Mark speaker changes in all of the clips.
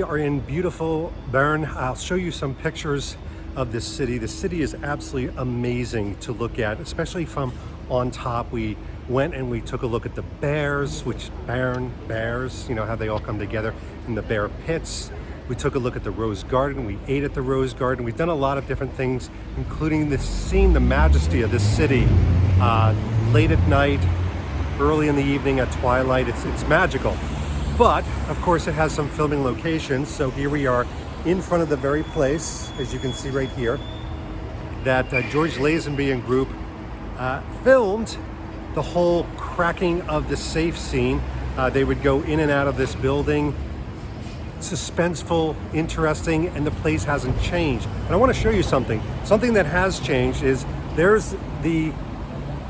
Speaker 1: are in beautiful Bern. I'll show you some pictures of this city. The city is absolutely amazing to look at, especially from on top. We went and we took a look at the bears, which Bern bears, you know how they all come together in the bear pits. We took a look at the Rose Garden. We ate at the Rose Garden. We've done a lot of different things, including seeing the majesty of this city late at night, early in the evening, at twilight. It's magical. But of course it has some filming locations. So here we are in front of the very place, as you can see right here, that George Lazenby and group filmed the whole cracking of the safe scene. They would go in and out of this building. Suspenseful, interesting, and the place hasn't changed. And I want to show you something. Something that has changed is there's the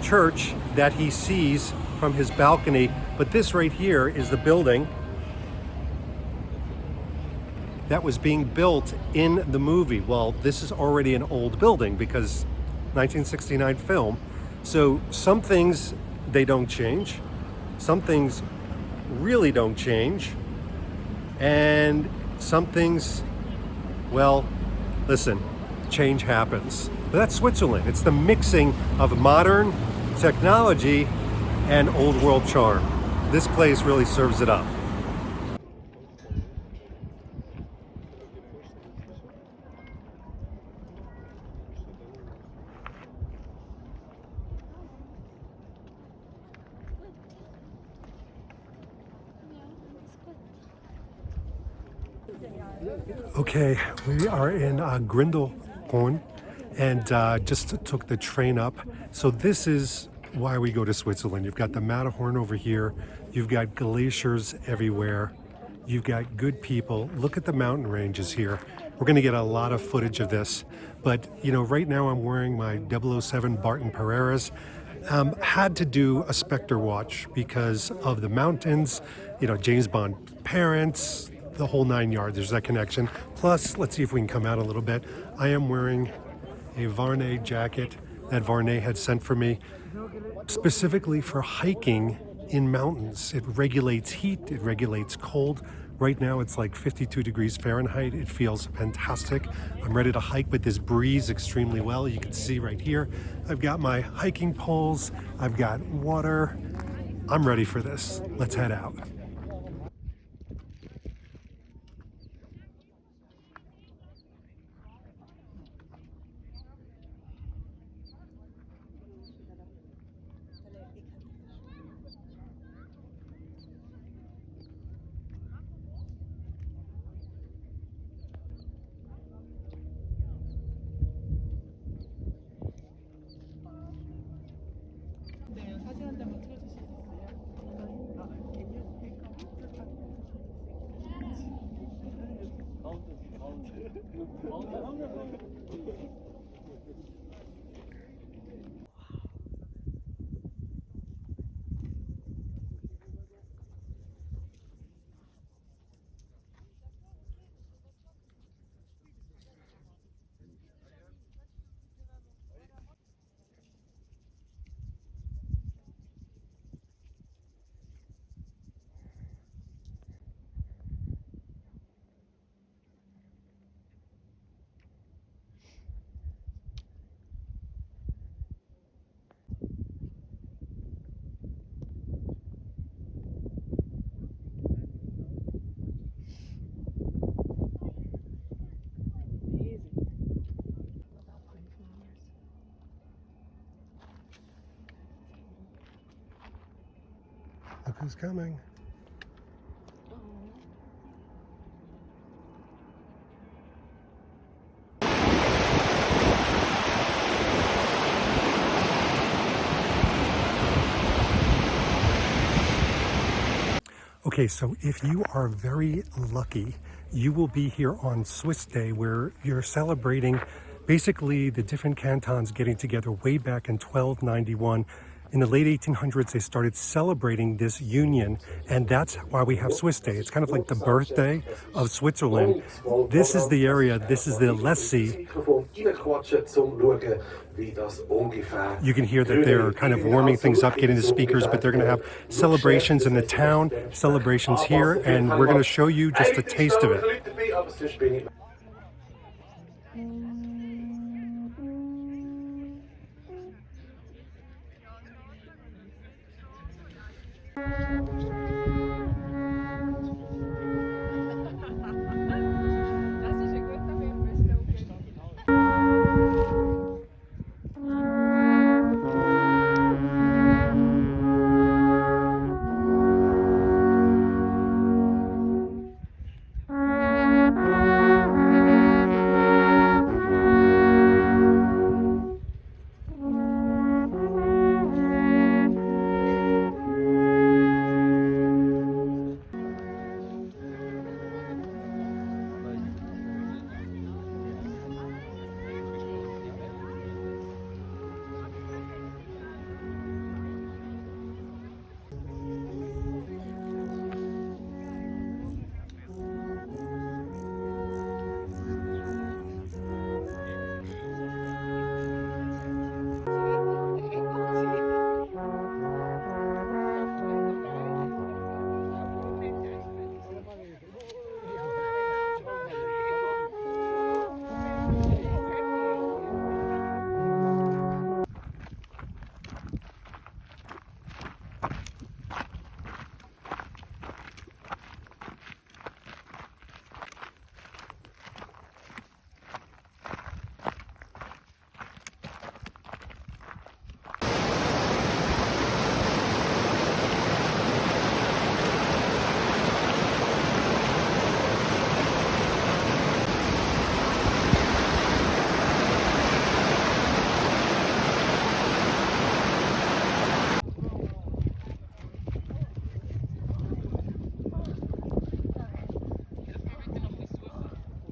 Speaker 1: church that he sees from his balcony, but this right here is the building that was being built in the movie. Well, this is already an old building because 1969 film. So some things, they don't change. Some things really don't change. And some things, well, listen, change happens. But that's Switzerland. It's the mixing of modern technology and old world charm. This place really serves it up. Okay, we are in Grindelwald and just took the train up. So this is why we go to Switzerland. You've got the Matterhorn over here. You've got glaciers everywhere. You've got good people. Look at the mountain ranges here. We're going to get a lot of footage of this. But, you know, right now I'm wearing my 007 Barton Pereiras. Had to do a Spectre watch because of the mountains, you know, James Bond parents, the whole 9 yards. There's that connection. Plus, let's see if we can come out a little bit. I am wearing a Varney jacket that Varney had sent for me specifically for hiking in mountains. It regulates heat, it regulates cold. Right now it's like 52 degrees Fahrenheit. It feels fantastic. I'm ready to hike with this breeze extremely well. You can see right here, I've got my hiking poles, I've got water. I'm ready for this. Let's head out. Look who's coming. Okay, so if you are very lucky, you will be here on Swiss Day, where you're celebrating basically the different cantons getting together way back in 1291. In the late 1800s, they started celebrating this union, and that's why we have Swiss Day. It's kind of like the birthday of Switzerland. This is the area, this is the Lessie. You can hear that they're kind of warming things up, getting the speakers, but they're going to have celebrations in the town, celebrations here, and we're going to show you just a taste of it.
Speaker 2: optimistisch bin ich.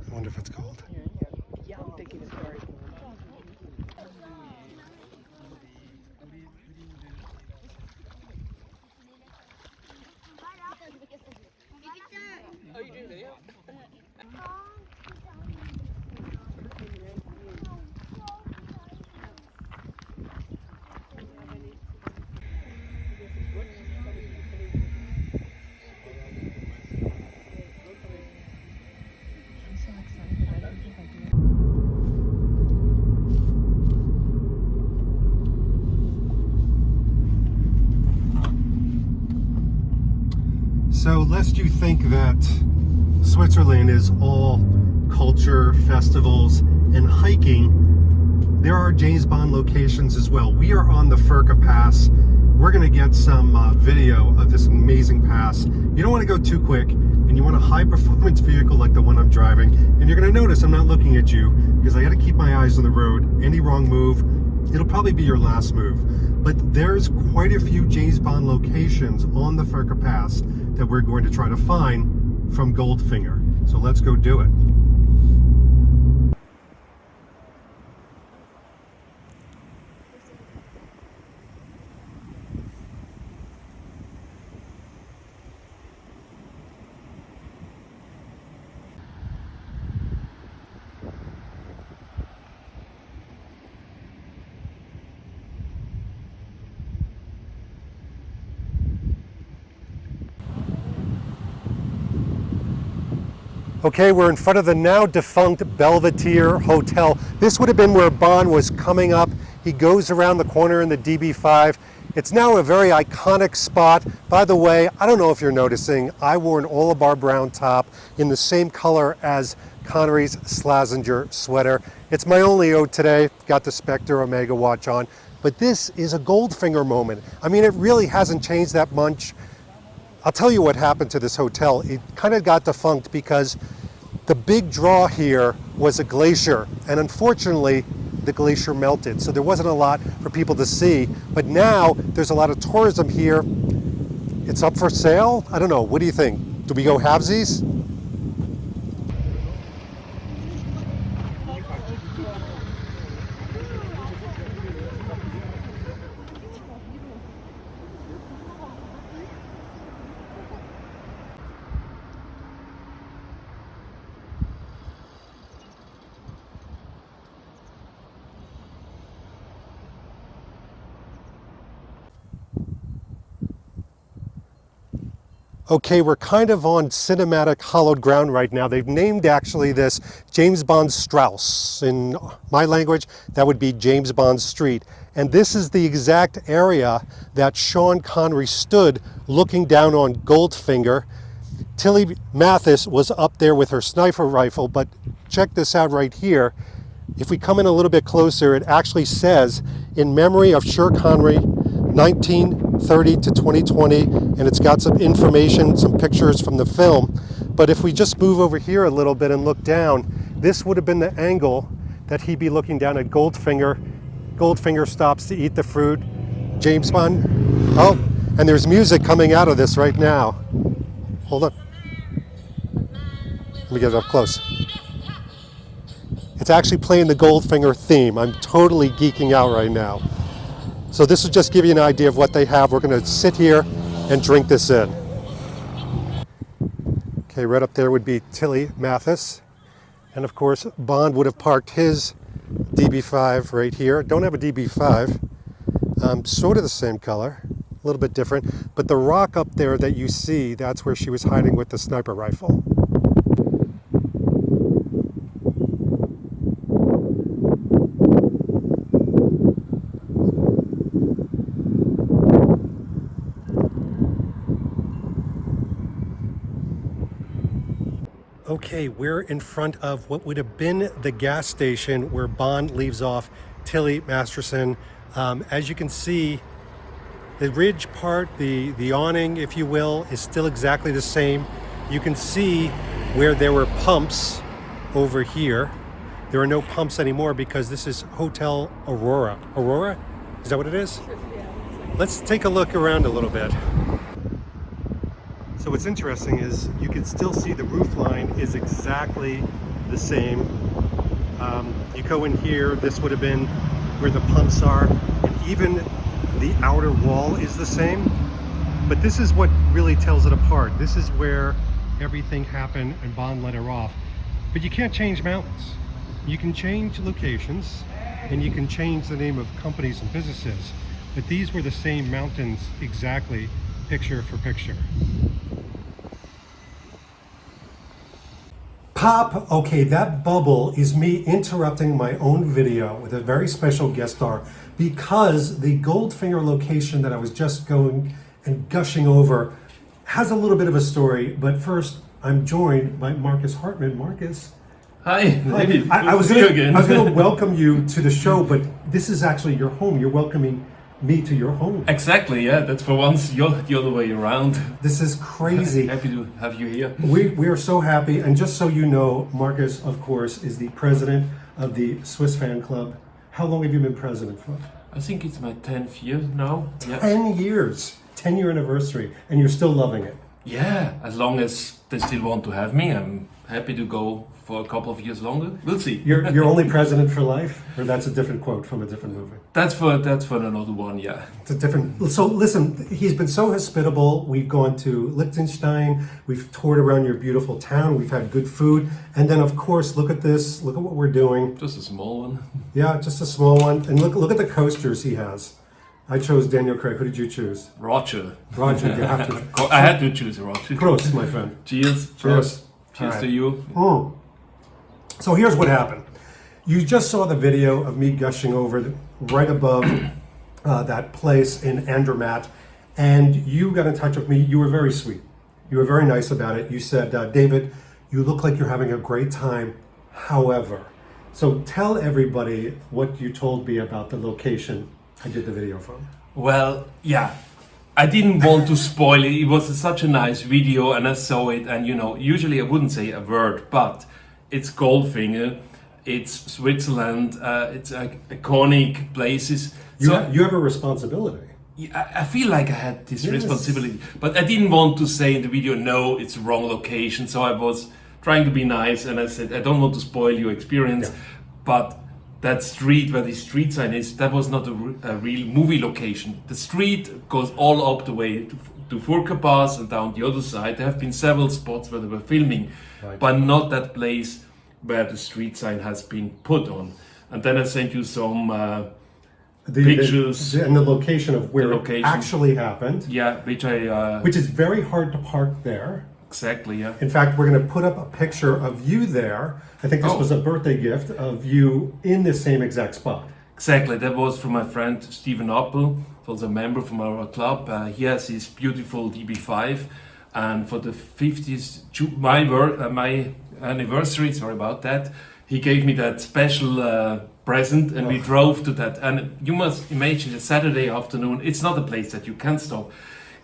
Speaker 1: I wonder if it's cold.
Speaker 3: Yeah, I'm thinking it's very cold. Oh, you doing video?
Speaker 1: So lest you think that Switzerland is all culture, festivals, and hiking, there are James Bond locations as well. We are on the Ferka Pass. We're going to get some video of this amazing pass. You don't want to go too quick, and you want a high-performance vehicle like the one I'm driving. And you're going to notice I'm not looking at you because I got to keep my eyes on the road. Any wrong move, it'll probably be your last move. But there's quite a few James Bond locations on the Ferka Pass that we're going to try to find from Goldfinger. So let's go do it. Okay, we're in front of the now defunct Belvedere Hotel. This would have been where Bond was coming up. He goes around the corner in the DB5. It's now a very iconic spot. By the way, I don't know if you're noticing, I wore an Olibar brown top in the same color as Connery's Slazenger sweater. It's my only ode today. Got the Spectre Omega watch on. But this is a Goldfinger moment. I mean, it really hasn't changed that much. I'll tell you what happened to this hotel. It kind of got defunct because the big draw here was a glacier, and unfortunately the glacier melted, so there wasn't a lot for people to see. But now there's a lot of tourism here. It's up for sale. I don't know, what do you think? Do we go halvesies? Okay, we're kind of on cinematic hallowed ground right now. They've named actually this James Bond Strauss. In my language, that would be James Bond Street. And this is the exact area that Sean Connery stood looking down on Goldfinger. Tilly Mathis was up there with her sniper rifle, but check this out right here. If we come in a little bit closer, it actually says, in memory of Sean Connery, 1930 to 2020, and it's got some information, some pictures from the film. But if we just move over here a little bit and look down, this would have been the angle that he'd be looking down at Goldfinger. Goldfinger stops to eat the fruit. James Bond. Oh, and there's music coming out of this right now. Hold on. Let me get it up close. It's actually playing the Goldfinger theme. I'm totally geeking out right now. So this will just give you an idea of what they have. We're going to sit here and drink this in. Okay, right up there would be Tilly Mathis. And of course, Bond would have parked his DB5 right here. Don't have a DB5. Sort of the same color, a little bit different. But the rock up there that you see, that's where she was hiding with the sniper rifle. Okay, we're in front of what would have been the gas station where Bond leaves off Tilly Masterson. As you can see, the ridge part, the awning, if you will, is still exactly the same. You can see where there were pumps over here. There are no pumps anymore because this is Hotel Aurora. Aurora? Is that what it is? Let's take a look around a little bit. So what's interesting is you can still see the roof line is exactly the same. You go in here, this would have been where the pumps are, and even the outer wall is the same. But this is what really tells it apart. This is where everything happened and Bond let her off. But you can't change mountains. You can change locations and you can change the name of companies and businesses. But these were the same mountains exactly, picture for picture. Pop, okay, that bubble is me interrupting my own video with a very special guest star because the Goldfinger location that I was just going and gushing over has a little bit of a story. But first, I'm joined by Markus Hartman. Markus.
Speaker 2: Hi, David.
Speaker 1: I was going to welcome you to the show, but this is actually your home. You're welcoming me to your home.
Speaker 2: Exactly, yeah. That's for once you're the other way around.
Speaker 1: This is crazy.
Speaker 2: Happy to have you here.
Speaker 1: We are so happy. And just so you know, Markus, of course, is the president of the Swiss Fan Club. How long have you been president for?
Speaker 2: I think it's my 10th year now.
Speaker 1: 10 years. 10-year anniversary. And you're still loving it.
Speaker 2: Yeah, as long as they still want to have me, I'm happy to go for a couple of years longer. We'll see.
Speaker 1: You're only president for life? Or that's a different quote from a different movie?
Speaker 2: That's for another one, yeah.
Speaker 1: It's a different. So listen, he's been so hospitable. We've gone to Liechtenstein. We've toured around your beautiful town. We've had good food. And then, of course, look at this. Look at what we're doing.
Speaker 2: Just a small one.
Speaker 1: Yeah, just a small one. And look at the coasters he has. I chose Daniel Craig. Who did you choose?
Speaker 2: Roger.
Speaker 1: Roger, you have to.
Speaker 2: I had to choose Roger.
Speaker 1: Prost, my friend.
Speaker 2: Cheers.
Speaker 1: Cheers.
Speaker 2: Cheers
Speaker 1: right.
Speaker 2: to you.
Speaker 1: So here's what happened. You just saw the video of me gushing over right above that place in Andermat, and you got in touch with me. You were very sweet. You were very nice about it. You said, David, you look like you're having a great time. However, so tell everybody what you told me about the location I did the video from.
Speaker 2: Well, yeah. I didn't want to spoil it. It was such a nice video, and I saw it, and usually I wouldn't say a word, but it's Goldfinger, it's Switzerland, it's iconic places.
Speaker 1: You have a responsibility.
Speaker 2: I feel like I had this responsibility, but I didn't want to say in the video, no, it's wrong location. So I was trying to be nice, and I said, I don't want to spoil your experience, but that street where the street sign is, that was not a real movie location. The street goes all up the way to Ferka Pass and down the other side. There have been several spots where they were filming, but not that place where the street sign has been put on. And then I sent you some pictures.
Speaker 1: And the location of where
Speaker 2: The
Speaker 1: it
Speaker 2: location.
Speaker 1: actually happened,
Speaker 2: Yeah,
Speaker 1: which is very hard to park there.
Speaker 2: exactly, yeah.
Speaker 1: In fact, we're going to put up a picture of you there. I think this
Speaker 2: Oh.
Speaker 1: was a birthday gift of you in the same exact spot.
Speaker 2: Exactly, that was from my friend Stephen Appel, who's a member from our club. He has his beautiful DB5, and for the 50th my anniversary, sorry about that, he gave me that special present, and we drove to that. And you must imagine a Saturday afternoon. It's not a place that you can stop.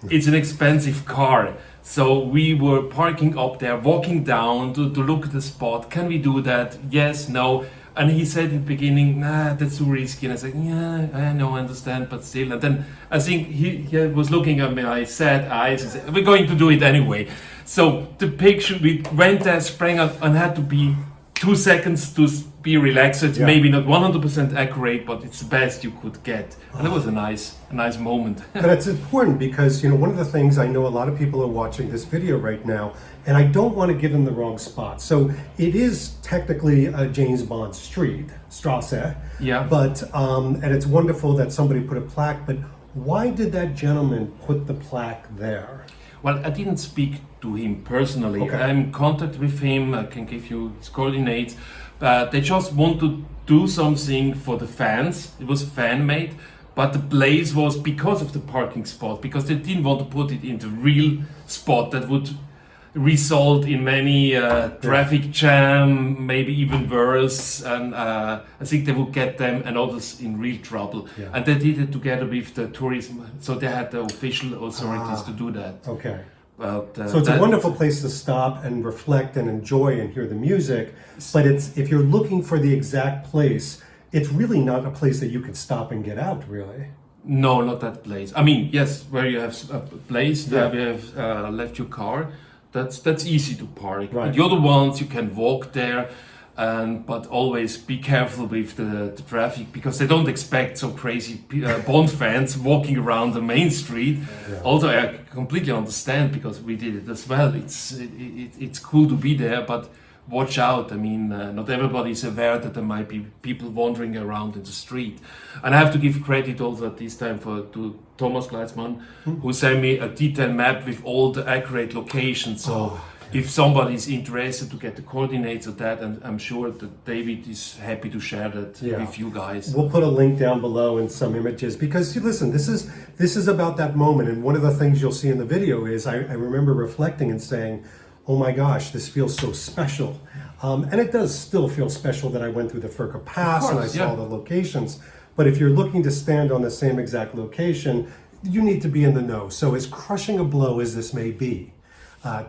Speaker 2: It's an expensive car. So we were parking up there, walking down to look at the spot. Can we do that? Yes, no. And he said in the beginning, nah, that's too risky. And I said, yeah, I know, I understand, but still. And then I think he was looking at my sad eyes and said, we're going to do it anyway. So the picture, we went there, sprang up, and had to be 2 seconds to be relaxed. It's maybe not 100% accurate, but it's the best you could get. And it was a nice moment.
Speaker 1: But it's important because, you know, one of the things I know a lot of people are watching this video right now, and I don't want to give them the wrong spot. So it is technically a James Bond street, Strasse.
Speaker 2: Yeah.
Speaker 1: But, and it's wonderful that somebody put a plaque, but why did that gentleman put the plaque there?
Speaker 2: Well, I didn't speak to him personally.
Speaker 1: Okay.
Speaker 2: I'm in contact with him. I can give you his coordinates. They just want to do something for the fans. It was fan-made, but the place was because of the parking spot, because they didn't want to put it in the real spot that would result in many traffic jam, maybe even worse, and I think they would get them and others in real trouble.
Speaker 1: Yeah.
Speaker 2: And they did it together with the tourism, so they had the official authorities to do that.
Speaker 1: Okay.
Speaker 2: But,
Speaker 1: So it's a wonderful place to stop and reflect and enjoy and hear the music. But it's, if you're looking for the exact place, it's really not a place that you can stop and get out, really.
Speaker 2: No, not that place. I mean, yes, where you have a place
Speaker 1: Yeah.
Speaker 2: where you have left your car, that's easy to park.
Speaker 1: Right.
Speaker 2: The other ones you can walk there, but always be careful with the traffic, because they don't expect so crazy Bond fans walking around the main street.
Speaker 1: Yeah.
Speaker 2: Although I completely understand, because we did it as well. It's cool to be there, but watch out. I mean, not everybody is aware that there might be people wandering around in the street. And I have to give credit also at this time to Thomas Gleitzmann, who sent me a detailed map with all the accurate locations. So if somebody is interested to get the coordinates of that, and I'm sure that David is happy to share that with you guys.
Speaker 1: We'll put a link down below and some images, because listen, this is about that moment. And one of the things you'll see in the video is I remember reflecting and saying, oh my gosh, this feels so special. And it does still feel special that I went through the Ferka Pass and I saw the locations. But if you're looking to stand on the same exact location, you need to be in the know. So as crushing a blow as this may be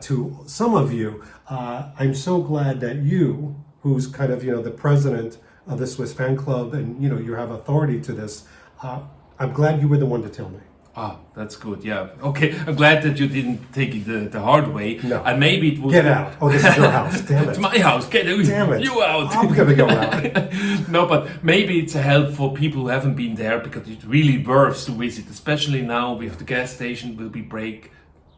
Speaker 1: to some of you, I'm so glad that you, who's kind of, the president of the Swiss fan club, and, you have authority to this, I'm glad you were the one to tell me.
Speaker 2: Ah, that's good. Yeah. Okay. I'm glad that you didn't take it the hard way.
Speaker 1: No.
Speaker 2: And maybe it would
Speaker 1: Get out. Oh, this is your house. Damn it.
Speaker 2: It's my house. Get out.
Speaker 1: Damn it.
Speaker 2: You out.
Speaker 1: I'm going to go out.
Speaker 2: No, but maybe it's a help for people who haven't been there, because it really worth to visit, especially now with the gas station will be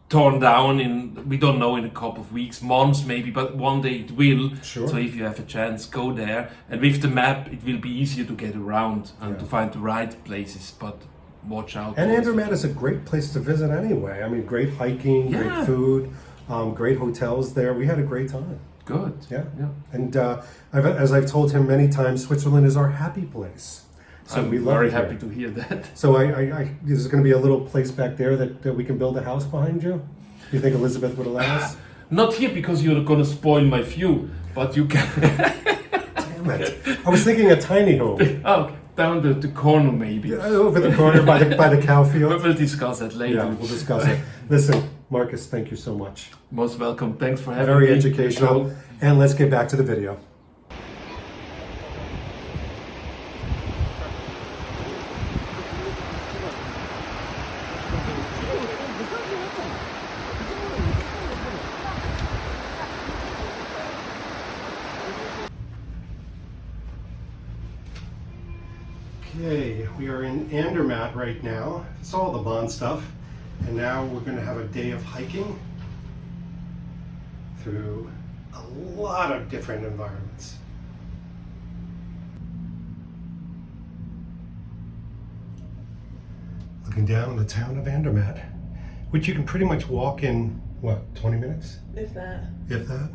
Speaker 2: torn down we don't know, in a couple of weeks, months maybe, but one day it will.
Speaker 1: Sure.
Speaker 2: So if you have a chance, go there. And with the map, it will be easier to get around and to find the right places. But watch out.
Speaker 1: And Andermat is a great place to visit anyway. I mean, great hiking, great food, great hotels there. We had a great time.
Speaker 2: Good.
Speaker 1: Yeah. And as I've told him many times, Switzerland is our happy place. So
Speaker 2: I'm
Speaker 1: we love
Speaker 2: very
Speaker 1: it here.
Speaker 2: happy to hear that.
Speaker 1: So there's going to be a little place back there that we can build a house behind you? You think Elizabeth would allow us?
Speaker 2: Not here, because you're going to spoil my view, but you can.
Speaker 1: Damn it. I was thinking a tiny home.
Speaker 2: Oh, down the corner maybe.
Speaker 1: Over the corner by the cow field.
Speaker 2: We'll discuss that later.
Speaker 1: Yeah, we'll discuss it. Listen, Markus, thank you so much.
Speaker 2: Most welcome. Thanks for having
Speaker 1: Very
Speaker 2: me.
Speaker 1: educational. And let's get back to the video. Okay, we are in Andermat right now. It's all the Bond stuff. And now we're going to have a day of hiking through a lot of different environments. Looking down on the town of Andermat, which you can pretty much walk in, what, 20 minutes?
Speaker 3: If that.
Speaker 1: If that.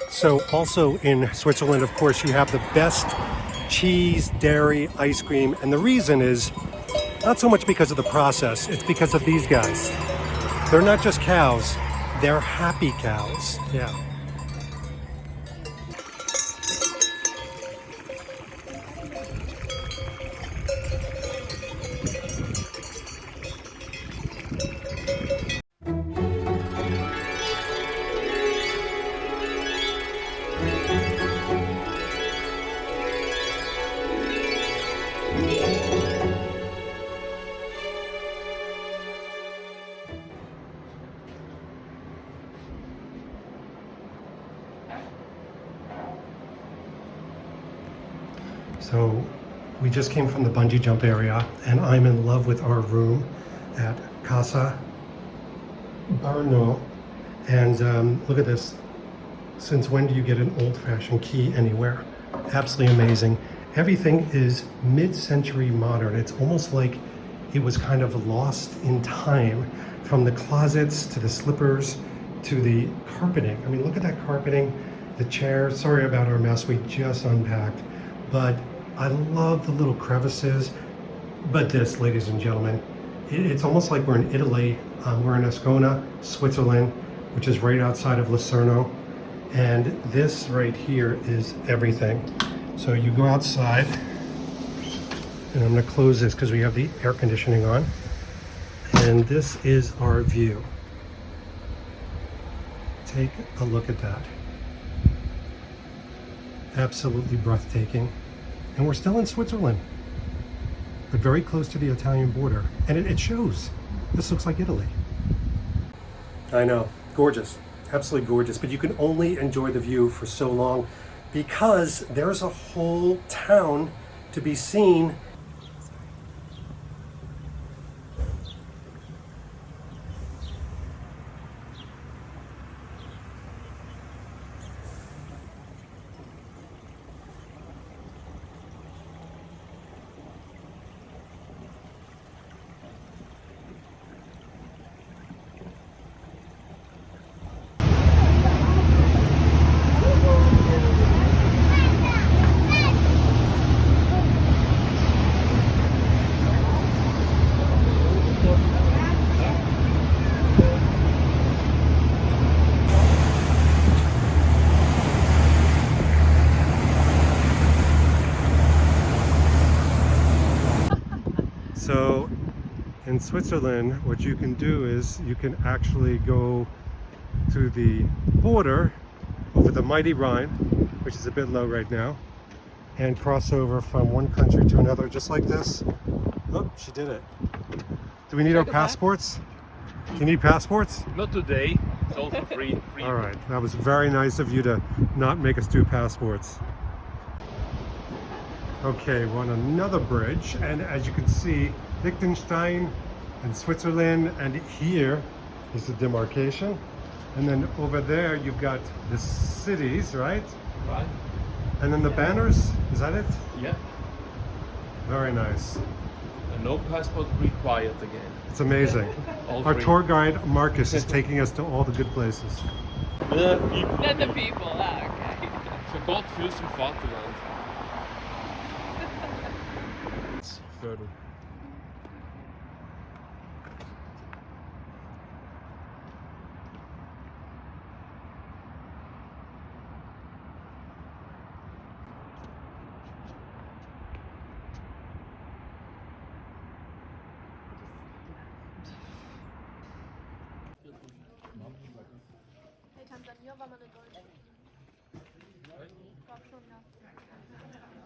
Speaker 1: So also in Switzerland, of course, you have the best cheese, dairy, ice cream. And the reason is not so much because of the process, it's because of these guys. They're not just cows, they're happy cows. Yeah. So we just came from the bungee jump area and I'm in love with our room at Casa. And look at this. Since when do you get an old-fashioned key anywhere? Absolutely amazing. Everything is mid-century modern. It's almost like it was kind of lost in time, from the closets to the slippers to the carpeting. I mean, look at that carpeting, the chairs. Sorry about our mess, we just unpacked. But I love the little crevices. But this, ladies and gentlemen, it's almost like we're in Italy. We're in Ascona, Switzerland, which is right outside of Locarno. And this right here is everything. So you go outside, and I'm gonna close this because we have the air conditioning on. And this is our view. Take a look at that. Absolutely breathtaking. And we're still in Switzerland, but very close to the Italian border. And it shows. This looks like Italy. I know, gorgeous, absolutely gorgeous. But you can only enjoy the view for so long because there's a whole town to be seen. So in Switzerland, what you can do is you can actually go to the border over the mighty Rhine, which is a bit low right now, and cross over from one country to another just like this. Oh, she did it. Do we need our passports? Do you need passports?
Speaker 2: Not today. It's also free.
Speaker 1: All right, that was very nice of you to not make us do passports. Okay, we're on another bridge, and as you can see, Liechtenstein and Switzerland, and here is the demarcation. And then over there, you've got the cities, right?
Speaker 2: Right.
Speaker 1: And then the banners, is that it?
Speaker 2: Yeah.
Speaker 1: Very nice.
Speaker 2: And no passport required again.
Speaker 1: It's amazing.
Speaker 2: All
Speaker 1: Our
Speaker 2: free.
Speaker 1: tour guide, Markus, is taking us to all the good places.
Speaker 2: The people.
Speaker 3: Then the people. Ah, okay.
Speaker 2: Für Gott, Fürst und Vaterland. Viertel.
Speaker 4: Hey, Tansania war mal eine Deutsche. Ich glaub schon, ja.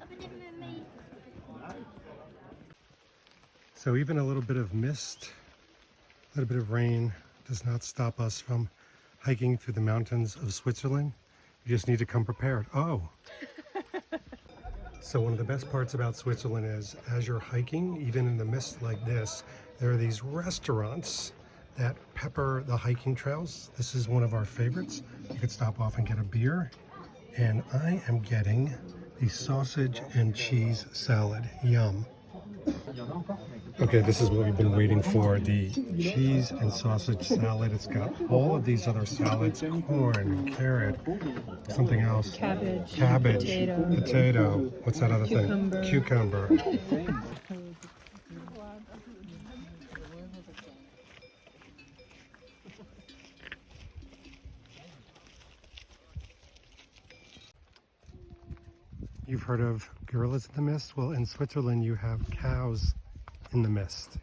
Speaker 4: Aber den Mermaid.
Speaker 1: So even a little bit of mist, a little bit of rain does not stop us from hiking through the mountains of Switzerland. You just need to come prepared. Oh. So one of the best parts about Switzerland is as you're hiking, even in the mist like this, there are these restaurants that pepper the hiking trails. This is one of our favorites. You could stop off and get a beer. And I am getting the sausage and cheese salad. Yum. Okay, this is what we've been waiting for, the cheese and sausage salad. It's got all of these other salads, corn, carrot, something else. Cabbage, potato. What's that other thing? Cucumber. You've heard of gorillas in the mist? Well, in Switzerland, you have cows in the mist.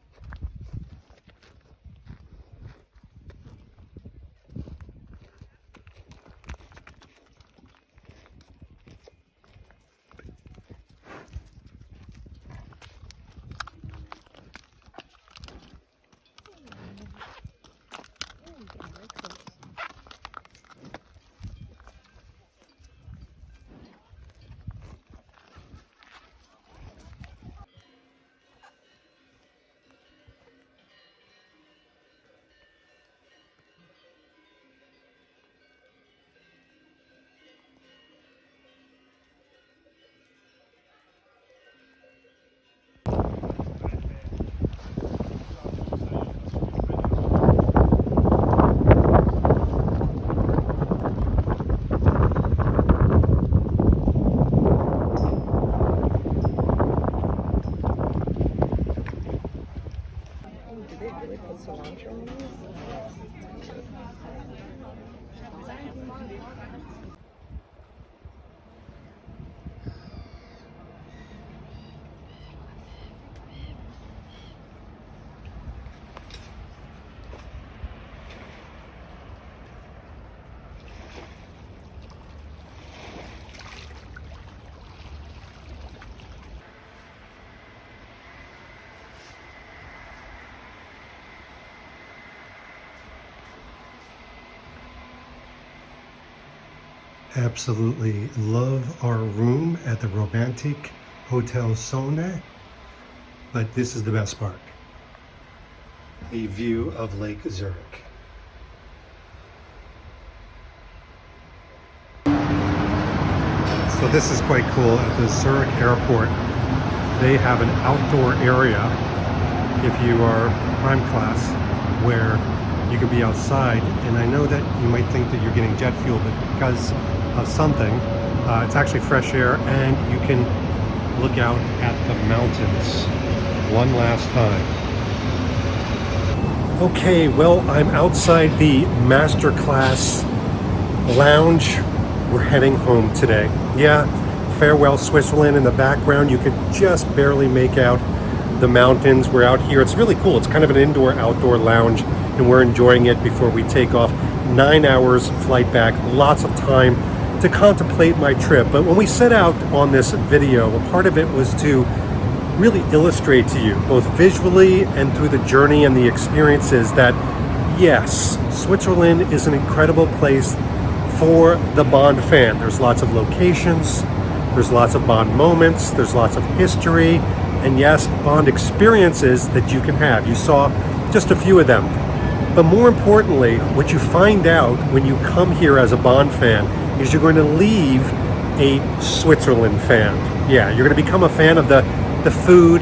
Speaker 1: Absolutely love our room at the Romantic Hotel Sonne, but this is the best part. The view of Lake Zurich. So this is quite cool. At the Zurich Airport, they have an outdoor area, if you are prime class, where you can be outside. And I know that you might think that you're getting jet fuel, but because of something, it's actually fresh air, and you can look out at the mountains one last time. Okay, well, I'm outside the masterclass lounge. We're heading home today. Yeah, farewell Switzerland in the background. You could just barely make out the mountains. We're out here. It's really cool. It's kind of an indoor-outdoor lounge, and we're enjoying it before we take off. 9 hours flight back, lots of time to contemplate my trip. But when we set out on this video, a part of it was to really illustrate to you, both visually and through the journey and the experiences, that yes, Switzerland is an incredible place for the Bond fan. There's lots of locations, there's lots of Bond moments, there's lots of history, and yes, Bond experiences that you can have. You saw just a few of them. But more importantly, what you find out when you come here as a Bond fan is you're going to leave a Switzerland fan. Yeah, you're going to become a fan of the food,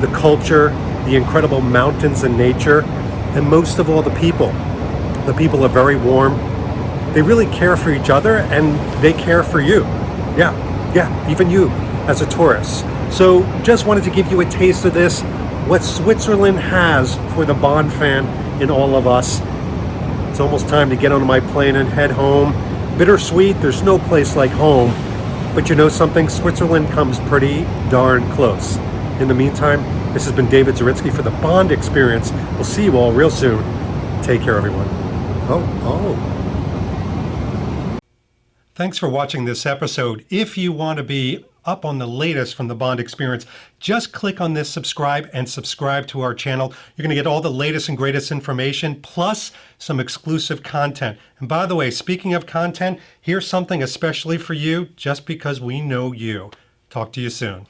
Speaker 1: the culture, the incredible mountains and nature, and most of all, the people. The people are very warm. They really care for each other, and they care for you. Yeah, even you as a tourist. So just wanted to give you a taste of this, what Switzerland has for the Bond fan in all of us. It's almost time to get on my plane and head home. Bittersweet, there's no place like home. But you know something? Switzerland comes pretty darn close. In the meantime, this has been David Zaritsky for the Bond Experience. We'll see you all real soon. Take care, everyone. Oh. Thanks for watching this episode. If you want to be up on the latest from the Bond Experience, just click on this subscribe and subscribe to our channel. You're going to get all the latest and greatest information, plus some exclusive content. And by the way, speaking of content, here's something especially for you, just because we know you. Talk to you soon.